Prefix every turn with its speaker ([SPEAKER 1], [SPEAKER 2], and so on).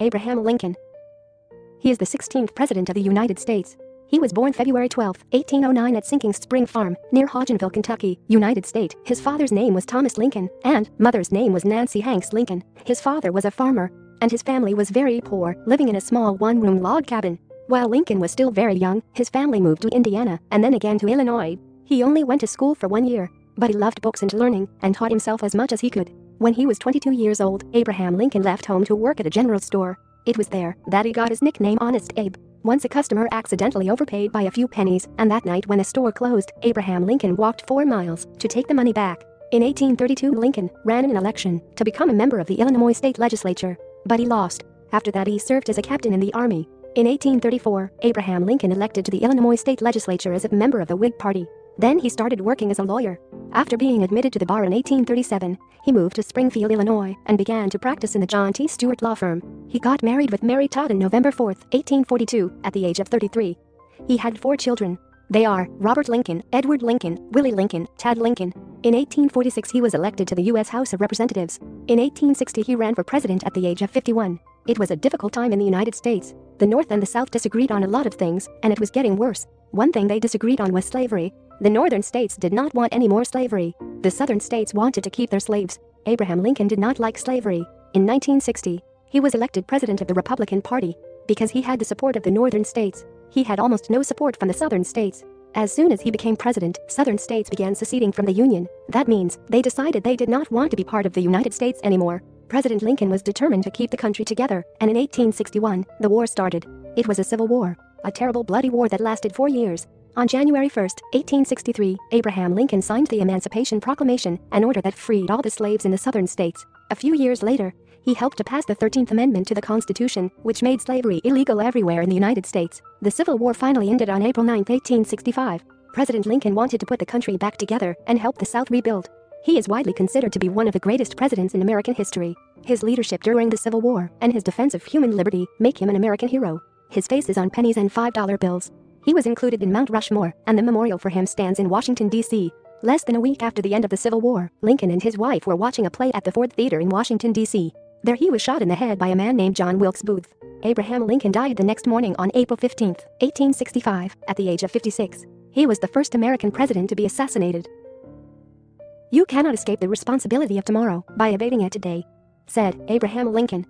[SPEAKER 1] Abraham Lincoln. He is the 16th President of the United States. He was born February 12, 1809 at Sinking Spring Farm, near Hodgenville, Kentucky, United States. His father's name was Thomas Lincoln, and mother's name was Nancy Hanks Lincoln. His father was a farmer, and his family was very poor, living in a small one-room log cabin. While Lincoln was still very young, his family moved to Indiana and then again to Illinois. He only went to school for 1 year, but he loved books and learning and taught himself as much as he could. When he was 22 years old, Abraham Lincoln left home to work at a general store. It was there that he got his nickname Honest Abe. Once a customer accidentally overpaid by a few pennies, and that night when the store closed, Abraham Lincoln walked 4 miles to take the money back. In 1832, Lincoln ran in an election to become a member of the Illinois state legislature, but he lost. After that, he served as a captain in the army. In 1834, Abraham Lincoln elected to the Illinois state legislature as a member of the Whig Party. Then he started working as a lawyer. After being admitted to the bar in 1837, he moved to Springfield, Illinois, and began to practice in the John T. Stewart law firm. He got married with Mary Todd on November 4, 1842, at the age of 33. He had 4 children. They are Robert Lincoln, Edward Lincoln, Willie Lincoln, Tad Lincoln. In 1846, he was elected to the U.S. House of Representatives. In 1860, he ran for president at the age of 51. It was a difficult time in the United States. The North and the South disagreed on a lot of things, and it was getting worse. One thing they disagreed on was slavery. The northern states did not want any more slavery. The southern states wanted to keep their slaves. Abraham Lincoln did not like slavery. In 1960, he was elected president of the Republican Party. Because he had the support of the northern states, he had almost no support from the southern states. As soon as he became president, southern states began seceding from the Union. That means they decided they did not want to be part of the United States anymore. President Lincoln was determined to keep the country together, and in 1861, the war started. It was a civil war, a terrible bloody war that lasted 4 years. On January 1, 1863, Abraham Lincoln signed the Emancipation Proclamation, an order that freed all the slaves in the southern states. A few years later, he helped to pass the 13th Amendment to the Constitution, which made slavery illegal everywhere in the United States. The Civil War finally ended on April 9, 1865. President Lincoln wanted to put the country back together and help the South rebuild. He is widely considered to be one of the greatest presidents in American history. His leadership during the Civil War and his defense of human liberty make him an American hero. His face is on pennies and $5 bills. He was included in Mount Rushmore, and the memorial for him stands in Washington, D.C. Less than a week after the end of the Civil War, Lincoln and his wife were watching a play at the Ford Theater in Washington, D.C. There he was shot in the head by a man named John Wilkes Booth. Abraham Lincoln died the next morning on April 15, 1865, at the age of 56. He was the first American president to be assassinated. "You cannot escape the responsibility of tomorrow by evading it today," said Abraham Lincoln.